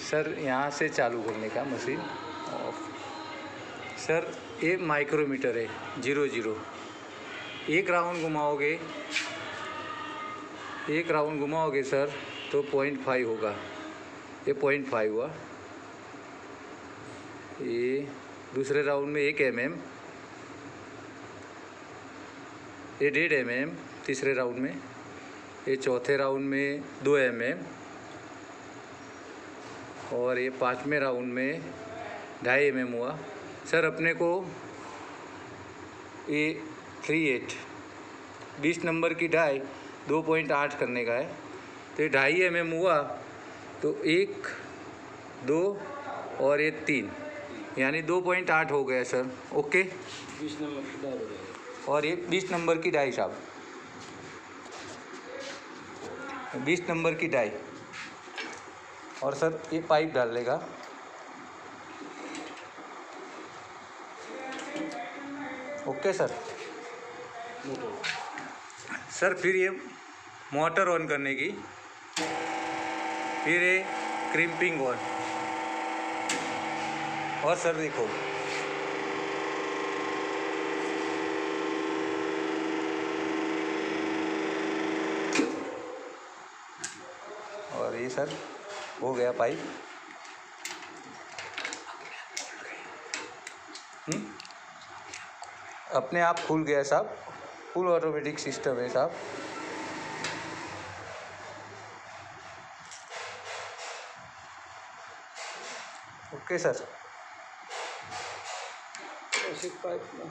Sir यहाँ से चालू करने का मशीन ऑफ। सर ये माइक्रोमीटर है 00। एक राउंड घुमाओगे सर तो 0.5 होगा। ये 0.5 हुआ। ये दूसरे राउंड में 1 mm, ये 1.5 mm तीसरे राउंड में, ये चौथे राउंड में 2 mm और ये 5वें राउंड में 2.5 mm हुआ। सर अपने को ये 38 20 नंबर की डाई 2.8 करने का है, तो ये 2.5 mm हुआ। तो 1 2 और ये 3 यानी 2.8 हो गया सर। ओके 20 नंबर की डाई हो जाएगा। और ये 20 नंबर की डाई साहब, 20 नंबर की डाई। और सर ये पाइप डाल लेगा। Okay sir. सर फिर ये मोटर ऑन करने की, फिर ये क्रिम्पिंग ऑन। और सर देखो और ये सर हो गया पाइप। अपने आप खुल गया साहब, फुल ऑटोमेटिक सिस्टम है साहब। Okay sir. ऐसे पाइप में